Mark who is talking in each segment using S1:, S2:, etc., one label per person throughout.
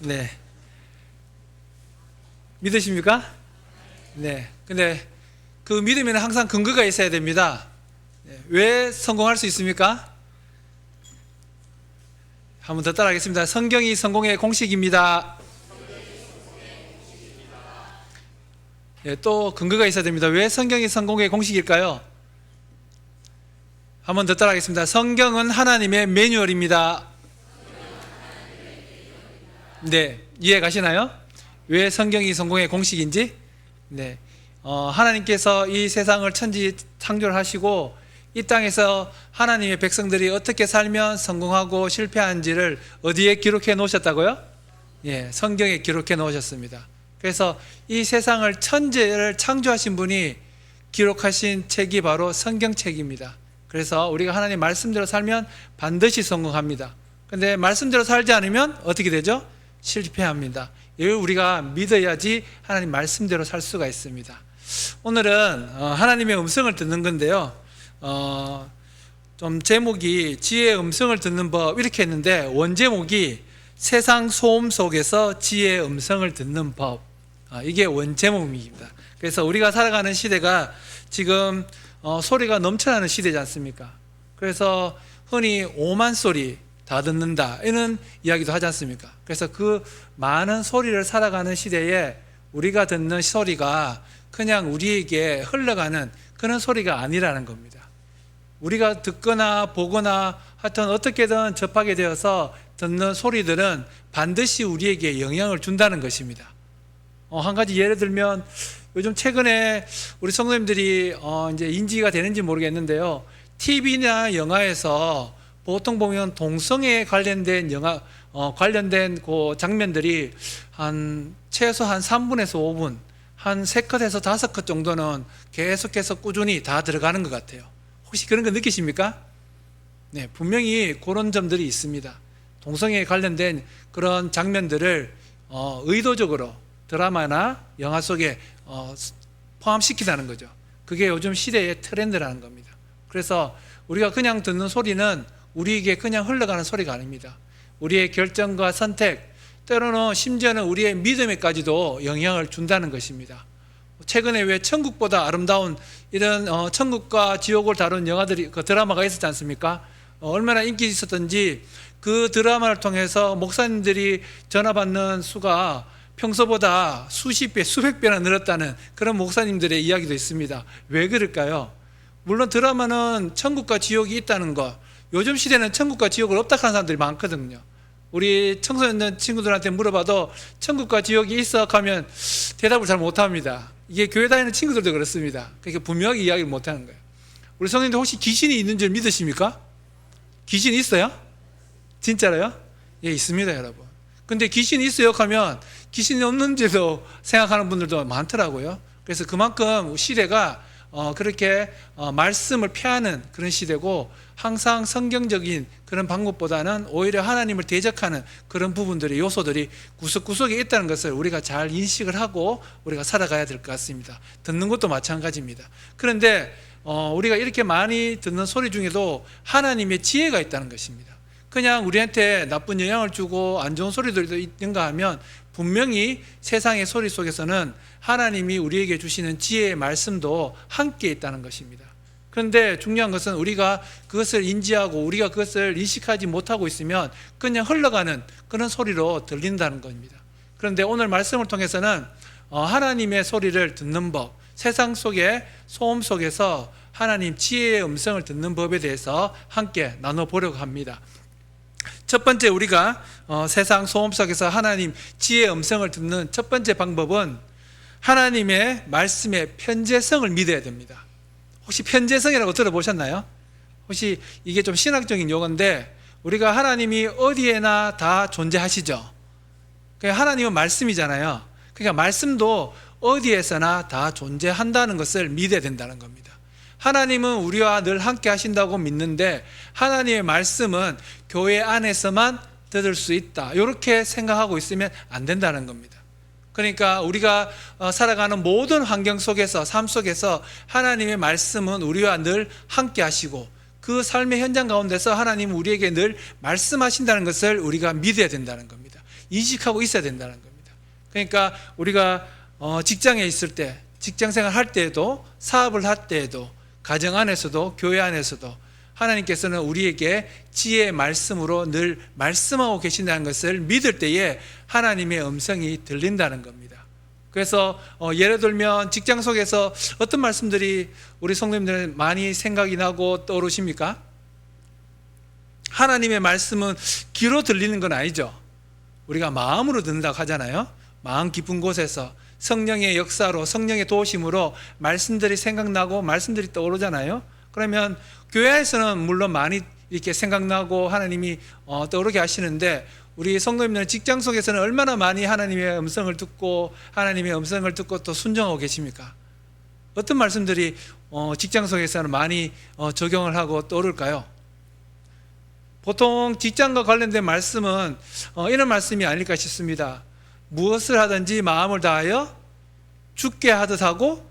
S1: 네. 믿으십니까? 네. 근데 그 믿음에는 항상 근거가 있어야 됩니다. 왜 성공할 수 있습니까? 한 번 더 따라하겠습니다. 성경이 성공의 공식입니다. 예, 또 근거가 있어야 됩니다. 왜 성경이 성공의 공식일까요? 한 번 더 따라하겠습니다. 성경은 하나님의 매뉴얼입니다. 네, 이해 가시나요? 왜 성경이 성공의 공식인지? 네, 하나님께서 이 세상을 천지 창조를 하시고 이 땅에서 하나님의 백성들이 어떻게 살면 성공하고 실패한지를 어디에 기록해 놓으셨다고요? 예, 성경에 기록해 놓으셨습니다. 그래서 이 세상을 천지를 창조하신 분이 기록하신 책이 바로 성경책입니다. 그래서 우리가 하나님 말씀대로 살면 반드시 성공합니다. 근데 말씀대로 살지 않으면 어떻게 되죠? 실패합니다. 이걸 우리가 믿어야지 하나님 말씀대로 살 수가 있습니다. 오늘은 하나님의 음성을 듣는 건데요. 좀 제목이 지혜의 음성을 듣는 법 이렇게 했는데 원제목이 세상 소음 속에서 지혜의 음성을 듣는 법, 이게 원제목입니다. 그래서 우리가 살아가는 시대가 지금 소리가 넘쳐나는 시대지 않습니까? 그래서 흔히 오만 소리 다 듣는다 이런 이야기도 하지 않습니까? 그래서 그 많은 소리를 살아가는 시대에 우리가 듣는 소리가 그냥 우리에게 흘러가는 그런 소리가 아니라는 겁니다. 우리가 듣거나 보거나 하여튼 어떻게든 접하게 되어서 듣는 소리들은 반드시 우리에게 영향을 준다는 것입니다. 한 가지 예를 들면 요즘 최근에 우리 성도님들이 이제 인지가 되는지 모르겠는데요. TV나 영화에서 보통 보면 동성애에 관련된 관련된 그 장면들이 최소 한 3분에서 5분, 한 3컷에서 5컷 정도는 계속해서 꾸준히 다 들어가는 것 같아요. 혹시 그런 거 느끼십니까? 네, 분명히 그런 점들이 있습니다. 동성애에 관련된 그런 장면들을 의도적으로 드라마나 영화 속에 포함시키다는 거죠. 그게 요즘 시대의 트렌드라는 겁니다. 그래서 우리가 그냥 듣는 소리는 우리에게 그냥 흘러가는 소리가 아닙니다. 우리의 결정과 선택, 때로는 심지어는 우리의 믿음에까지도 영향을 준다는 것입니다. 최근에 왜 천국보다 아름다운 이런 천국과 지옥을 다룬 그 드라마가 있었지 않습니까? 얼마나 인기 있었던지 그 드라마를 통해서 목사님들이 전화 받는 수가 평소보다 수십 배, 수백 배나 늘었다는 그런 목사님들의 이야기도 있습니다. 왜 그럴까요? 물론 드라마는 천국과 지옥이 있다는 것, 요즘 시대는 천국과 지옥을 없다 하는 사람들이 많거든요. 우리 청소년 친구들한테 물어봐도 천국과 지옥이 있어 하면 대답을 잘 못합니다. 이게 교회 다니는 친구들도 그렇습니다. 그러니까 분명하게 이야기를 못하는 거예요. 우리 성도님들 혹시 귀신이 있는 줄 믿으십니까? 귀신 있어요? 진짜로요? 예, 있습니다, 여러분. 근데 귀신이 있어요 하면 귀신이 없는지도 생각하는 분들도 많더라고요. 그래서 그만큼 시대가 그렇게 말씀을 폐하는 그런 시대고 항상 성경적인 그런 방법보다는 오히려 하나님을 대적하는 그런 부분들의 요소들이 구석구석에 있다는 것을 우리가 잘 인식을 하고 우리가 살아가야 될 것 같습니다. 듣는 것도 마찬가지입니다. 그런데 우리가 이렇게 많이 듣는 소리 중에도 하나님의 지혜가 있다는 것입니다. 그냥 우리한테 나쁜 영향을 주고 안 좋은 소리들도 있는가 하면 분명히 세상의 소리 속에서는 하나님이 우리에게 주시는 지혜의 말씀도 함께 있다는 것입니다. 그런데 중요한 것은 우리가 그것을 인지하고 우리가 그것을 인식하지 못하고 있으면 그냥 흘러가는 그런 소리로 들린다는 겁니다. 그런데 오늘 말씀을 통해서는 하나님의 소리를 듣는 법, 세상 속의 소음 속에서 하나님 지혜의 음성을 듣는 법에 대해서 함께 나눠보려고 합니다. 첫 번째 우리가 세상 소음 속에서 하나님 지혜의 음성을 듣는 첫 번째 방법은 하나님의 말씀의 편재성을 믿어야 됩니다. 혹시 편재성이라고 들어보셨나요? 혹시 이게 좀 신학적인 용어인데 우리가 하나님이 어디에나 다 존재하시죠. 하나님은 말씀이잖아요. 그러니까 말씀도 어디에서나 다 존재한다는 것을 믿어야 된다는 겁니다. 하나님은 우리와 늘 함께 하신다고 믿는데 하나님의 말씀은 교회 안에서만 들을 수 있다, 이렇게 생각하고 있으면 안 된다는 겁니다. 그러니까 우리가 살아가는 모든 환경 속에서, 삶 속에서 하나님의 말씀은 우리와 늘 함께 하시고 그 삶의 현장 가운데서 하나님은 우리에게 늘 말씀하신다는 것을 우리가 믿어야 된다는 겁니다. 인식하고 있어야 된다는 겁니다. 그러니까 우리가 직장에 있을 때, 직장생활 할 때에도, 사업을 할 때에도, 가정 안에서도, 교회 안에서도 하나님께서는 우리에게 지혜의 말씀으로 늘 말씀하고 계신다는 것을 믿을 때에 하나님의 음성이 들린다는 겁니다. 그래서 예를 들면 직장 속에서 어떤 말씀들이 우리 성도님들은 많이 생각이 나고 떠오르십니까? 하나님의 말씀은 귀로 들리는 건 아니죠. 우리가 마음으로 듣는다고 하잖아요. 마음 깊은 곳에서 성령의 역사로, 성령의 도우심으로 말씀들이 생각나고 말씀들이 떠오르잖아요. 그러면 교회에서는 물론 많이 이렇게 생각나고 하나님이 떠오르게 하시는데, 우리 성도님들은 직장 속에서는 얼마나 많이 하나님의 음성을 듣고 하나님의 음성을 듣고 또 순종하고 계십니까? 어떤 말씀들이 직장 속에서는 많이 적용을 하고 떠오를까요? 보통 직장과 관련된 말씀은 이런 말씀이 아닐까 싶습니다. 무엇을 하든지 마음을 다하여 주께 하듯 하고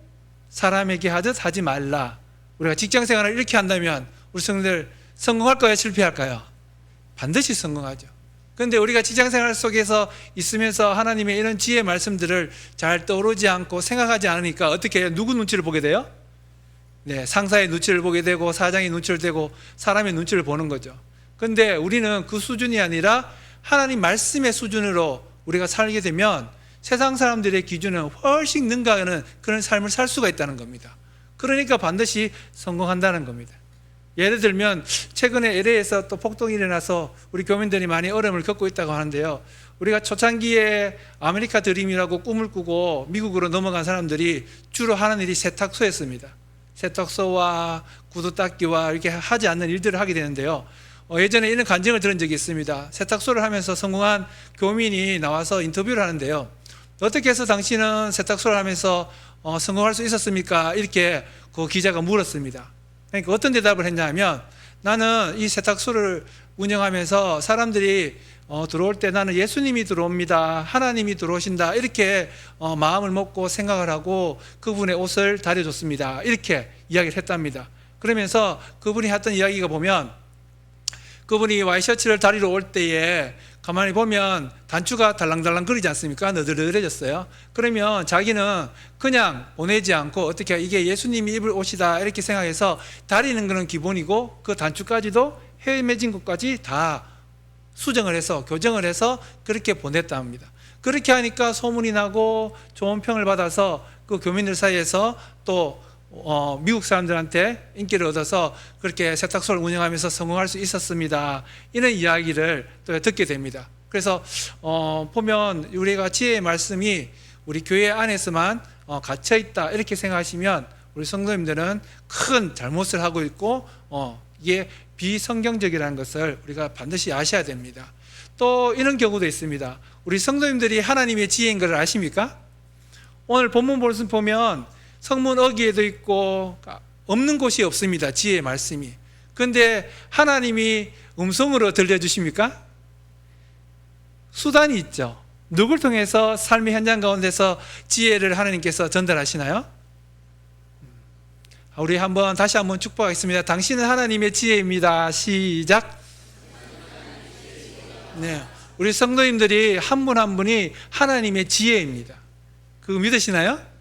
S1: 사람에게 하듯 하지 말라. 우리가 직장 생활을 이렇게 한다면 우리 성도들 성공할까요? 실패할까요? 반드시 성공하죠. 그런데 우리가 직장 생활 속에서 있으면서 하나님의 이런 지혜의 말씀들을 잘 떠오르지 않고 생각하지 않으니까 어떻게 해요? 누구 눈치를 보게 돼요? 네, 상사의 눈치를 보게 되고 사장의 눈치를 보고 사람의 눈치를 보는 거죠. 그런데 우리는 그 수준이 아니라 하나님 말씀의 수준으로 우리가 살게 되면 세상 사람들의 기준은 훨씬 능가하는 그런 삶을 살 수가 있다는 겁니다. 그러니까 반드시 성공한다는 겁니다. 예를 들면 최근에 LA에서 또 폭동이 일어나서 우리 교민들이 많이 어려움을 겪고 있다고 하는데요. 우리가 초창기에 아메리카 드림이라고 꿈을 꾸고 미국으로 넘어간 사람들이 주로 하는 일이 세탁소였습니다. 세탁소와 구두 닦기와 이렇게 하지 않는 일들을 하게 되는데요. 예전에 이런 간증을 들은 적이 있습니다. 세탁소를 하면서 성공한 교민이 나와서 인터뷰를 하는데요. 어떻게 해서 당신은 세탁소를 하면서 성공할 수 있었습니까? 이렇게 그 기자가 물었습니다. 그러니까 어떤 대답을 했냐면, 나는 이 세탁소를 운영하면서 사람들이 들어올 때 나는 예수님이 들어옵니다, 하나님이 들어오신다, 이렇게 마음을 먹고 생각을 하고 그분의 옷을 다려줬습니다, 이렇게 이야기를 했답니다. 그러면서 그분이 했던 이야기가 보면, 그분이 와이셔츠를 다리러 올 때에 가만히 보면 단추가 달랑달랑 거리지 않습니까? 너덜너덜해졌어요. 그러면 자기는 그냥 보내지 않고 어떻게 이게 예수님이 입을 옷이다 이렇게 생각해서 다리는 거는 기본이고 그 단추까지도 헤매진 것까지 다 수정을 해서 교정을 해서 그렇게 보냈다 합니다. 그렇게 하니까 소문이 나고 좋은 평을 받아서 그 교민들 사이에서 또 미국 사람들한테 인기를 얻어서 그렇게 세탁소를 운영하면서 성공할 수 있었습니다, 이런 이야기를 또 듣게 됩니다. 그래서 보면 우리가 지혜의 말씀이 우리 교회 안에서만 갇혀 있다 이렇게 생각하시면 우리 성도님들은 큰 잘못을 하고 있고 이게 비성경적이라는 것을 우리가 반드시 아셔야 됩니다. 또 이런 경우도 있습니다. 우리 성도님들이 하나님의 지혜인 것을 아십니까? 오늘 본문 말씀 보면 성문 어귀에도 있고 없는 곳이 없습니다, 지혜의 말씀이. 그런데 하나님이 음성으로 들려주십니까? 수단이 있죠. 누굴 통해서 삶의 현장 가운데서 지혜를 하나님께서 전달하시나요? 우리 다시 한번 축복하겠습니다. 당신은 하나님의 지혜입니다. 시작. 네, 우리 성도님들이 한 분 한 분이 하나님의 지혜입니다. 그거 믿으시나요?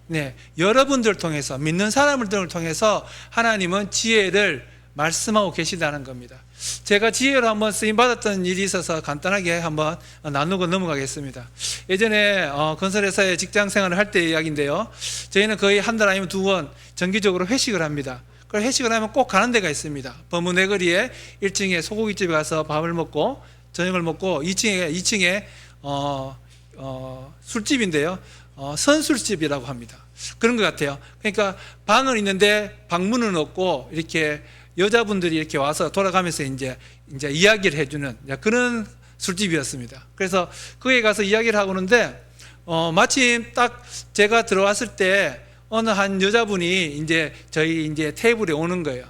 S1: 네, 여러분들 통해서, 믿는 사람들을 통해서 하나님은 지혜를 말씀하고 계시다는 겁니다. 제가 지혜로 한번 쓰임 받았던 일이 있어서 간단하게 한번 나누고 넘어가겠습니다. 예전에 건설회사에 직장 생활을 할 때 이야기인데요. 저희는 거의 한 달 아니면 2번 정기적으로 회식을 합니다. 그걸 회식을 하면 꼭 가는 데가 있습니다. 범문의거리에 1층에 소고기집에 가서 밥을 먹고 저녁을 먹고 2층에 술집인데요. 선술집이라고 합니다. 그런 것 같아요. 그러니까 방은 있는데 방문은 없고 이렇게 여자분들이 이렇게 와서 돌아가면서 이제 이야기를 해주는 그런 술집이었습니다. 그래서 거기에 가서 이야기를 하고 오는데 마침 딱 제가 들어왔을 때 어느 한 여자분이 저희 테이블에 오는 거예요.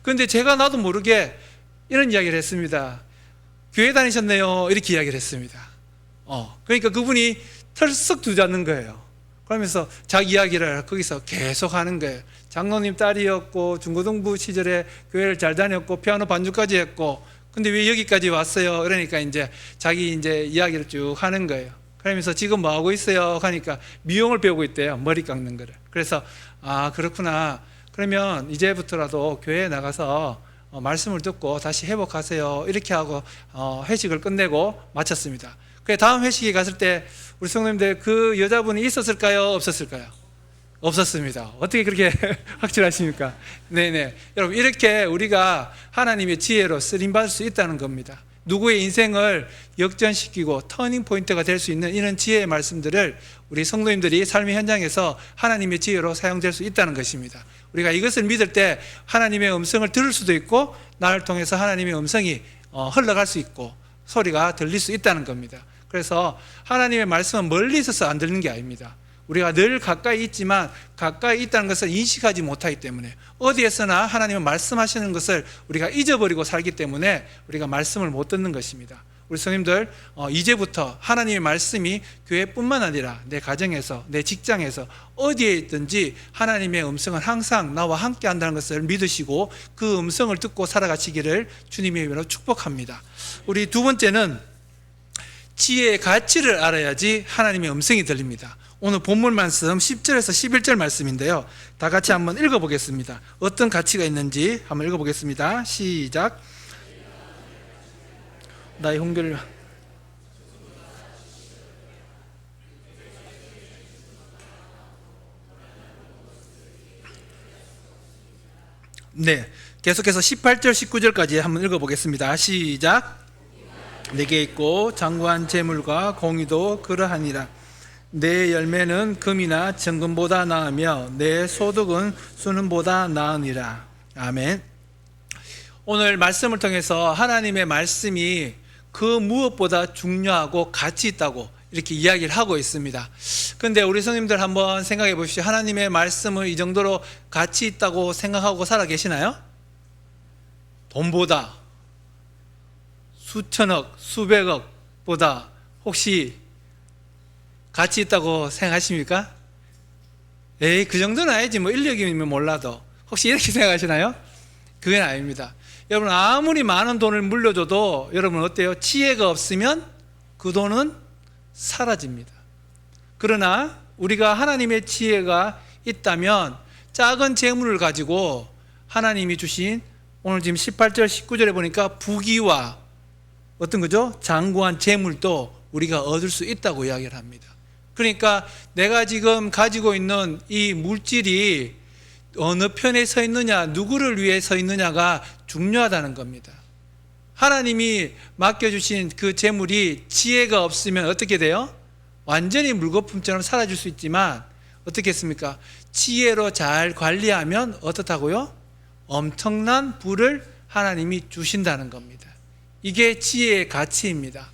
S1: 그런데 제가 나도 모르게 이런 이야기를 했습니다. 교회 다니셨네요, 이렇게 이야기를 했습니다. 그러니까 그분이 털썩 두자는 거예요. 그러면서 자기 이야기를 거기서 계속 하는 거예요. 장로님 딸이었고 중고등부 시절에 교회를 잘 다녔고 피아노 반주까지 했고 근데 왜 여기까지 왔어요? 그러니까 이제 자기 이제 이야기를 쭉 하는 거예요. 그러면서 지금 뭐 하고 있어요? 하니까 미용을 배우고 있대요. 머리 깎는 거를. 그래서 아, 그렇구나. 그러면 이제부터라도 교회에 나가서 말씀을 듣고 다시 회복하세요. 이렇게 하고 회식을 끝내고 마쳤습니다. 그 다음 회식에 갔을 때 우리 성도님들 그 여자분이 있었을까요? 없었을까요? 없었습니다. 어떻게 그렇게 확실하십니까? 네네. 여러분, 이렇게 우리가 하나님의 지혜로 쓰임받을 수 있다는 겁니다. 누구의 인생을 역전시키고 터닝 포인트가 될 수 있는 이런 지혜의 말씀들을 우리 성도님들이 삶의 현장에서 하나님의 지혜로 사용될 수 있다는 것입니다. 우리가 이것을 믿을 때 하나님의 음성을 들을 수도 있고, 나를 통해서 하나님의 음성이 흘러갈 수 있고 소리가 들릴 수 있다는 겁니다. 그래서 하나님의 말씀은 멀리 있어서 안 들리는 게 아닙니다. 우리가 늘 가까이 있지만 가까이 있다는 것을 인식하지 못하기 때문에, 어디에서나 하나님은 말씀하시는 것을 우리가 잊어버리고 살기 때문에 우리가 말씀을 못 듣는 것입니다. 우리 성님들, 이제부터 하나님의 말씀이 교회뿐만 아니라 내 가정에서, 내 직장에서 어디에 있든지 하나님의 음성은 항상 나와 함께 한다는 것을 믿으시고 그 음성을 듣고 살아가시기를 주님의 이름으로 축복합니다. 우리 두 번째는 지혜의 가치를 알아야지 하나님의 음성이 들립니다. 오늘 본문 말씀 10절에서 11절 말씀인데요, 다 같이 한번 읽어보겠습니다. 어떤 가치가 있는지 한번 읽어보겠습니다. 시작. 나의 홍교를 네, 계속해서 18절 19절까지 한번 읽어보겠습니다. 시작. 내게 있고 장구한 재물과 공의도 그러하니라. 내 열매는 금이나 정금보다 나으며 내 소득은 수는보다 나으니라. 아멘. 오늘 말씀을 통해서 하나님의 말씀이 그 무엇보다 중요하고 가치 있다고 이렇게 이야기를 하고 있습니다. 그런데 우리 성님들 한번 생각해 보십시오. 하나님의 말씀을 이 정도로 가치 있다고 생각하고 살아 계시나요? 돈보다, 수천억, 수백억보다 혹시 가치 있다고 생각하십니까? 에이, 그 정도는 아니지, 뭐 인력이면 몰라도. 혹시 이렇게 생각하시나요? 그건 아닙니다. 여러분, 아무리 많은 돈을 물려줘도 여러분 어때요? 지혜가 없으면 그 돈은 사라집니다. 그러나 우리가 하나님의 지혜가 있다면 작은 재물을 가지고 하나님이 주신, 오늘 지금 18절 19절에 보니까 부귀와 어떤 거죠? 장구한 재물도 우리가 얻을 수 있다고 이야기를 합니다. 그러니까 내가 지금 가지고 있는 이 물질이 어느 편에 서 있느냐, 누구를 위해 서 있느냐가 중요하다는 겁니다. 하나님이 맡겨주신 그 재물이 지혜가 없으면 어떻게 돼요? 완전히 물거품처럼 사라질 수 있지만 어떻게 했습니까? 지혜로 잘 관리하면 어떻다고요? 엄청난 부를 하나님이 주신다는 겁니다. 이게 지혜의 가치입니다.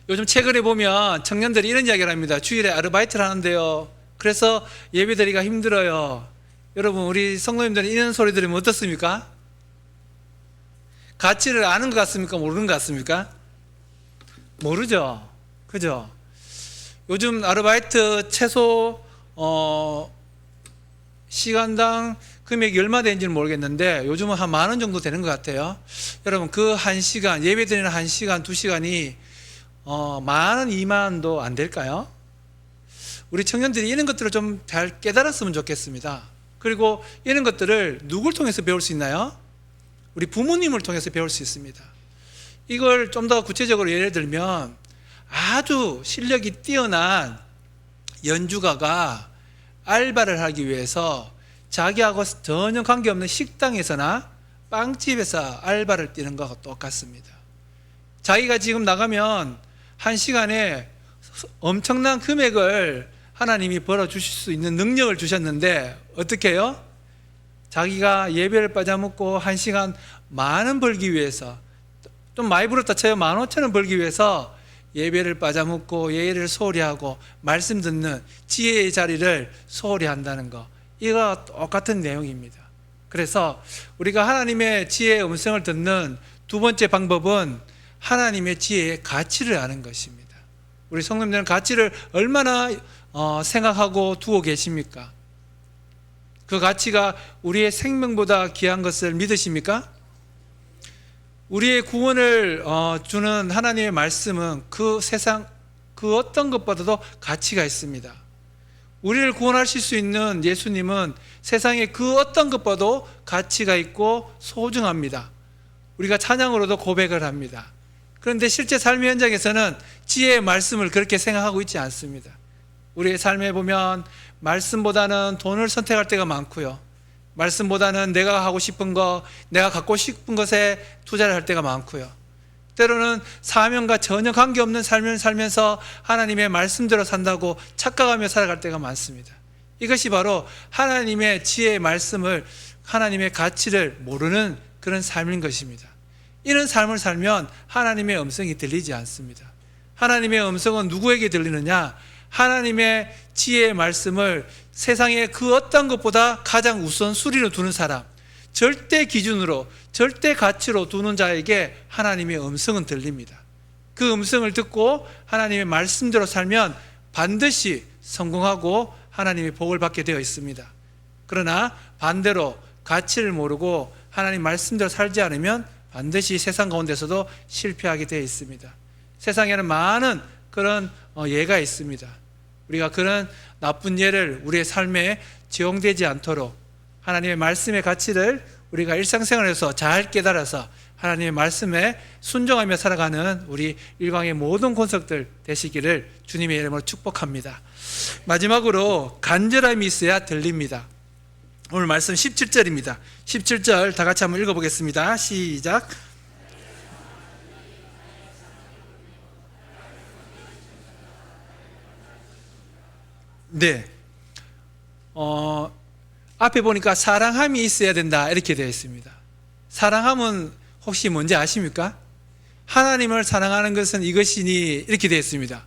S1: 요즘 최근에 보면 청년들이 이런 이야기를 합니다. 주일에 아르바이트를 하는데요, 그래서 예배드리기가 힘들어요. 여러분, 우리 성도님들은 이런 소리 들으면 어떻습니까? 가치를 아는 것 같습니까? 모르는 것 같습니까? 모르죠. 그죠? 요즘 아르바이트 최소 시간당 금액이 얼마 되는지는 모르겠는데 요즘은 한 10,000원 정도 되는 것 같아요. 여러분, 그 1시간, 예배드리는 1시간, 2시간이 10,000원, 20,000원도 안 될까요? 우리 청년들이 이런 것들을 좀 잘 깨달았으면 좋겠습니다. 그리고 이런 것들을 누굴 통해서 배울 수 있나요? 우리 부모님을 통해서 배울 수 있습니다. 이걸 좀 더 구체적으로 예를 들면, 아주 실력이 뛰어난 연주가가 알바를 하기 위해서 자기하고 전혀 관계없는 식당에서나 빵집에서 알바를 뛰는 것과 똑같습니다. 자기가 지금 나가면 1시간에 엄청난 금액을 하나님이 벌어주실 수 있는 능력을 주셨는데 어떻게 해요? 자기가 예배를 빠져먹고 1시간 10,000원 벌기 위해서, 좀 많이 벌었다 쳐요. 15,000원 벌기 위해서 예배를 빠져먹고 예배를 소홀히 하고 말씀 듣는 지혜의 자리를 소홀히 한다는 거, 이거 똑같은 내용입니다. 그래서 우리가 하나님의 지혜의 음성을 듣는 두 번째 방법은 하나님의 지혜의 가치를 아는 것입니다. 우리 성도님들은 가치를 얼마나 생각하고 두고 계십니까? 그 가치가 우리의 생명보다 귀한 것을 믿으십니까? 우리의 구원을 주는 하나님의 말씀은 그 세상 그 어떤 것보다도 가치가 있습니다. 우리를 구원하실 수 있는 예수님은 세상의 그 어떤 것보다도 가치가 있고 소중합니다. 우리가 찬양으로도 고백을 합니다. 그런데 실제 삶의 현장에서는 지혜의 말씀을 그렇게 생각하고 있지 않습니다. 우리의 삶에 보면 말씀보다는 돈을 선택할 때가 많고요, 말씀보다는 내가 하고 싶은 거, 내가 갖고 싶은 것에 투자를 할 때가 많고요, 때로는 사명과 전혀 관계없는 삶을 살면서 하나님의 말씀대로 산다고 착각하며 살아갈 때가 많습니다. 이것이 바로 하나님의 지혜의 말씀을, 하나님의 가치를 모르는 그런 삶인 것입니다. 이런 삶을 살면 하나님의 음성이 들리지 않습니다. 하나님의 음성은 누구에게 들리느냐? 하나님의 지혜의 말씀을 세상의 그 어떤 것보다 가장 우선순위로 두는 사람, 절대 기준으로, 절대 가치로 두는 자에게 하나님의 음성은 들립니다. 그 음성을 듣고 하나님의 말씀대로 살면 반드시 성공하고 하나님의 복을 받게 되어 있습니다. 그러나 반대로 가치를 모르고 하나님 말씀대로 살지 않으면 반드시 세상 가운데서도 실패하게 되어 있습니다. 세상에는 많은 그런 예가 있습니다. 우리가 그런 나쁜 예를 우리의 삶에 적용되지 않도록 하나님의 말씀의 가치를 우리가 일상생활에서 잘 깨달아서 하나님의 말씀에 순종하며 살아가는 우리 일광의 모든 권속들 되시기를 주님의 이름으로 축복합니다. 마지막으로 간절함이 있어야 들립니다. 오늘 말씀 17절입니다. 17절 다 같이 한번 읽어보겠습니다. 시작. 네. 앞에 보니까 사랑함이 있어야 된다 이렇게 되어 있습니다. 사랑함은 혹시 뭔지 아십니까? 하나님을 사랑하는 것은 이것이니 이렇게 되어 있습니다.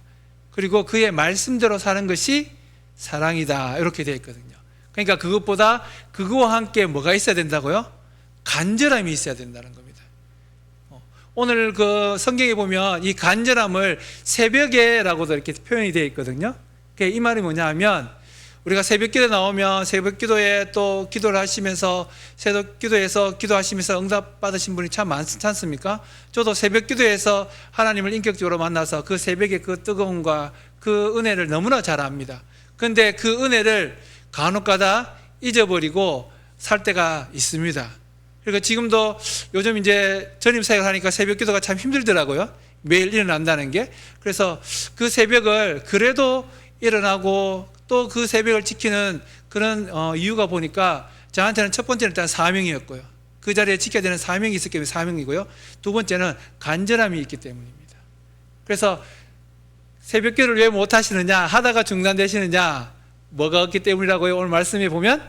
S1: 그리고 그의 말씀대로 사는 것이 사랑이다 이렇게 되어 있거든요. 그러니까 그것보다 그거와 함께 뭐가 있어야 된다고요? 간절함이 있어야 된다는 겁니다. 오늘 그 성경에 보면 이 간절함을 새벽에라고도 이렇게 표현이 되어 있거든요. 이 말이 뭐냐 하면 우리가 새벽 기도에 나오면 새벽 기도에 또 기도를 하시면서 새벽 기도에서 기도하시면서 응답 받으신 분이 참 많지 않습니까? 저도 새벽 기도에서 하나님을 인격적으로 만나서 그 새벽의 그 뜨거움과 그 은혜를 너무나 잘 압니다. 그런데 그 은혜를 간혹가다 잊어버리고 살 때가 있습니다. 그러니까 지금도 요즘 이제 전임 사역을 하니까 새벽 기도가 참 힘들더라고요. 매일 일어난다는 게. 그래서 그 새벽을 그래도 일어나고 또 그 새벽을 지키는 그런 이유가 보니까 저한테는 첫 번째는 일단 사명이었고요. 그 자리에 지켜야 되는 사명이 있었기 때문에 사명이고요. 두 번째는 간절함이 있기 때문입니다. 그래서 새벽 기도를 왜 못 하시느냐, 하다가 중단되시느냐, 뭐가 없기 때문이라고요? 오늘 말씀에 보면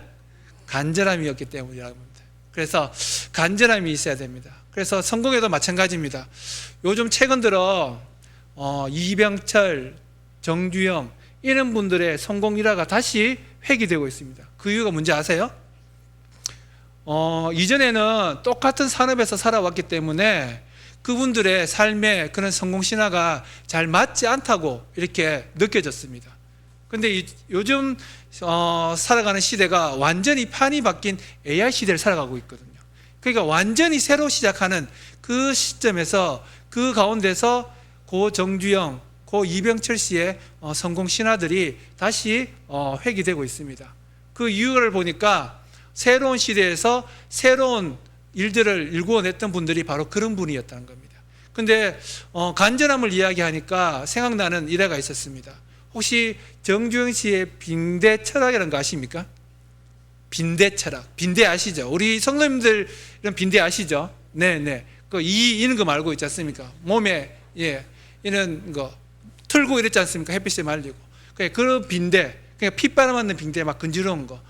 S1: 간절함이 없기 때문이라고 합니다. 그래서 간절함이 있어야 됩니다. 그래서 성공에도 마찬가지입니다. 요즘 최근 들어 이병철, 정주영 이런 분들의 성공 일화가 다시 회귀되고 있습니다. 그 이유가 뭔지 아세요? 이전에는 똑같은 산업에서 살아왔기 때문에 그분들의 삶의 그런 성공 신화가 잘 맞지 않다고 이렇게 느껴졌습니다. 그런데 요즘 살아가는 시대가 완전히 판이 바뀐 AI 시대를 살아가고 있거든요. 그러니까 완전히 새로 시작하는 그 시점에서 그 가운데서 고 정주영, 고 이병철 씨의 성공 신화들이 다시 회귀되고 있습니다. 그 이유를 보니까 새로운 시대에서 새로운 일들을 일구어냈던 분들이 바로 그런 분이었다는 겁니다. 그런데 간절함을 이야기하니까 생각나는 일화가 있었습니다. 혹시 정주영 씨의 빈대 철학이라는 거 아십니까? 빈대 철학, 빈대 아시죠? 우리 성도님들 이런 빈대 아시죠? 네네. 이는 거 말고 있지 않습니까? 몸에 이런 거 틀고 이랬지 않습니까? 햇빛에 말리고. 그런 빈대, 그냥 핏바람 맞는 빈대 막 근지러운 거.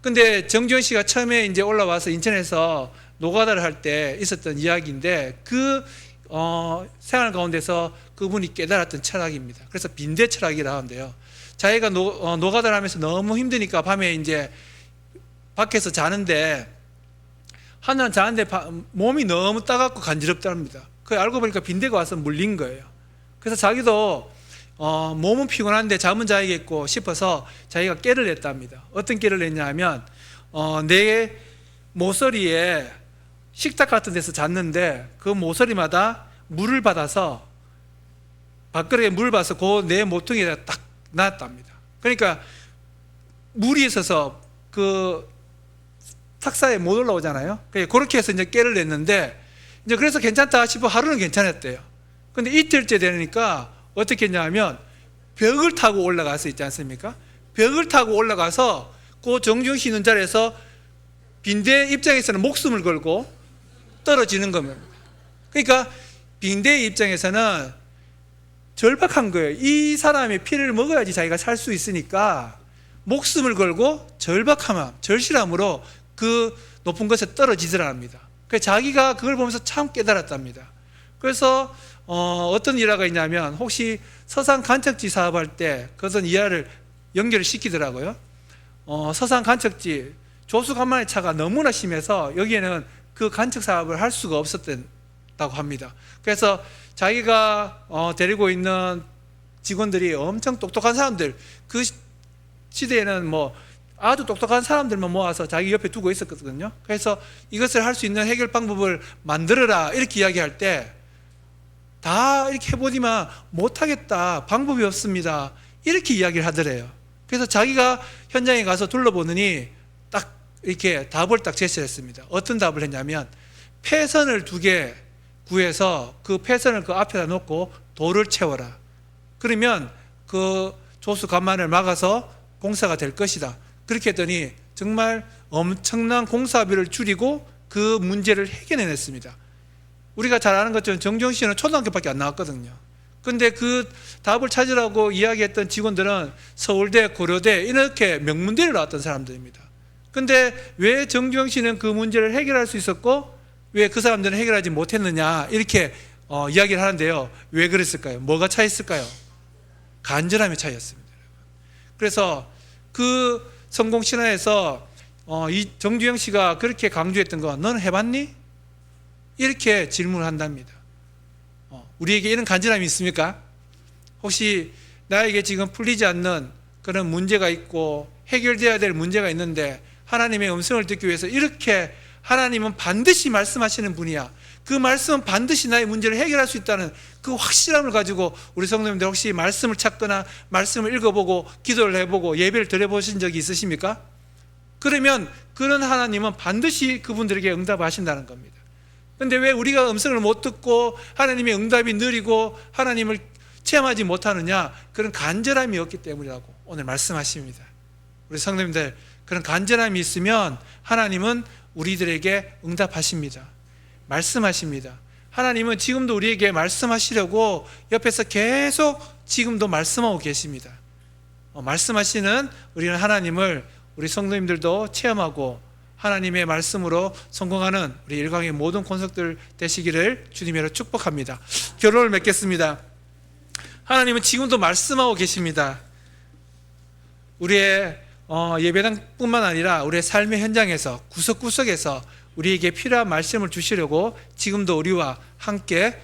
S1: 근데 정주영 씨가 처음에 이제 올라와서 인천에서 노가다를 할 때 있었던 이야기인데 그 생활 가운데서 그분이 깨달았던 철학입니다. 그래서 빈대 철학이라고 하는데요. 자기가 노가다를 하면서 너무 힘드니까 밤에 이제 밖에서 자는데 하늘은 자는데 몸이 너무 따갑고 간지럽답니다. 그 알고 보니까 빈대가 와서 물린 거예요. 그래서 자기도 몸은 피곤한데 잠은 자야겠고 싶어서 자기가 깨를 냈답니다. 어떤 깨를 냈냐 하면 내 모서리에 식탁 같은 데서 잤는데 그 모서리마다 물을 받아서 밥그릇에 물을 받아서 그 내 모퉁이에다 딱 놨답니다. 그러니까 물이 있어서 그 탁사에 못 올라오잖아요. 그렇게 해서 이제 깨를 냈는데 이제 그래서 괜찮다 싶어 하루는 괜찮았대요. 근데 이틀째 되니까 어떻게 했냐면 벽을 타고 올라가서 있지 않습니까? 벽을 타고 올라가서 그 정중 쉬는 자리에서 빈대 입장에서는 목숨을 걸고 떨어지는 겁니다. 그러니까 빈대의 입장에서는 절박한 거예요. 이 사람의 피를 먹어야지 자기가 살 수 있으니까 목숨을 걸고 절박함, 절실함으로 그 높은 곳에 떨어지더라 합니다. 그래서 자기가 그걸 보면서 참 깨달았답니다. 그래서 어떤 일화가 있냐면 혹시 서산 간척지 사업할 때 그것은 이하를 연결을 시키더라고요. 서산 간척지 조수 간만의 차가 너무나 심해서 여기에는 그 간척 사업을 할 수가 없었다고 합니다. 그래서 자기가 데리고 있는 직원들이 엄청 똑똑한 사람들, 그 시대에는 뭐 아주 똑똑한 사람들만 모아서 자기 옆에 두고 있었거든요. 그래서 이것을 할 수 있는 해결 방법을 만들어라 이렇게 이야기할 때 다 이렇게 해보지만 못하겠다, 방법이 없습니다 이렇게 이야기를 하더래요. 그래서 자기가 현장에 가서 둘러보느니 딱 이렇게 답을 딱 제시했습니다. 어떤 답을 했냐면 폐선을 2개 구해서 그 폐선을 그 앞에다 놓고 돌을 채워라. 그러면 그 조수 간만을 막아서 공사가 될 것이다. 그렇게 했더니 정말 엄청난 공사비를 줄이고 그 문제를 해결해냈습니다. 우리가 잘 아는 것처럼 정종 씨는 초등학교밖에 안 나왔거든요. 근데 그 답을 찾으라고 이야기했던 직원들은 서울대, 고려대 이렇게 명문대를 나왔던 사람들입니다. 근데 왜 정주영 씨는 그 문제를 해결할 수 있었고 왜 그 사람들은 해결하지 못했느냐 이렇게 이야기를 하는데요. 왜 그랬을까요? 뭐가 차이였을까요? 간절함의 차이였습니다. 그래서 그 성공 신화에서 이 정주영 씨가 그렇게 강조했던 거 너는 해봤니? 이렇게 질문을 한답니다. 우리에게 이런 간절함이 있습니까? 혹시 나에게 지금 풀리지 않는 그런 문제가 있고 해결돼야 될 문제가 있는데 하나님의 음성을 듣기 위해서 이렇게 하나님은 반드시 말씀하시는 분이야. 그 말씀은 반드시 나의 문제를 해결할 수 있다는 그 확실함을 가지고 우리 성도님들 혹시 말씀을 찾거나 말씀을 읽어보고 기도를 해보고 예배를 드려보신 적이 있으십니까? 그러면 그런 하나님은 반드시 그분들에게 응답하신다는 겁니다. 그런데 왜 우리가 음성을 못 듣고 하나님의 응답이 느리고 하나님을 체험하지 못하느냐? 그런 간절함이 없기 때문이라고 오늘 말씀하십니다. 우리 성도님들 그런 간절함이 있으면 하나님은 우리들에게 응답하십니다. 말씀하십니다. 하나님은 지금도 우리에게 말씀하시려고 옆에서 계속 지금도 말씀하고 계십니다. 말씀하시는 우리는 하나님을 우리 성도님들도 체험하고 하나님의 말씀으로 성공하는 우리 일광의 모든 권속들 되시기를 주님으로 축복합니다. 결론을 맺겠습니다. 하나님은 지금도 말씀하고 계십니다. 우리의 예배당뿐만 아니라 우리의 삶의 현장에서 구석구석에서 우리에게 필요한 말씀을 주시려고 지금도 우리와 함께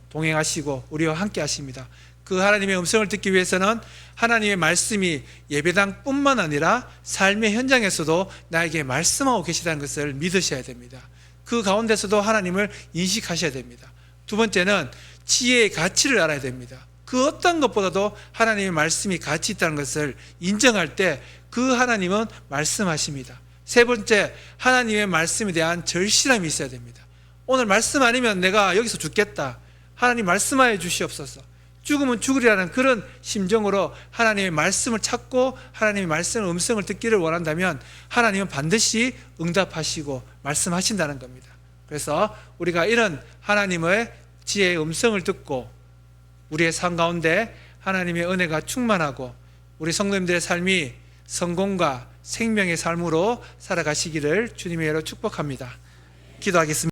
S1: 동행하시고 우리와 함께 하십니다. 그 하나님의 음성을 듣기 위해서는 하나님의 말씀이 예배당뿐만 아니라 삶의 현장에서도 나에게 말씀하고 계시다는 것을 믿으셔야 됩니다. 그 가운데서도 하나님을 인식하셔야 됩니다. 두 번째는 지혜의 가치를 알아야 됩니다. 그 어떤 것보다도 하나님의 말씀이 가치 있다는 것을 인정할 때 그 하나님은 말씀하십니다. 세 번째, 하나님의 말씀에 대한 절실함이 있어야 됩니다. 오늘 말씀 아니면 내가 여기서 죽겠다. 하나님 말씀하여 주시옵소서. 죽으면 죽으리라는 그런 심정으로 하나님의 말씀을 찾고 하나님의 말씀의 음성을 듣기를 원한다면 하나님은 반드시 응답하시고 말씀하신다는 겁니다. 그래서 우리가 이런 하나님의 지혜의 음성을 듣고 우리의 삶 가운데 하나님의 은혜가 충만하고 우리 성도님들의 삶이 성공과 생명의 삶으로 살아가시기를 주님의 이름으로 축복합니다. 기도하겠습니다.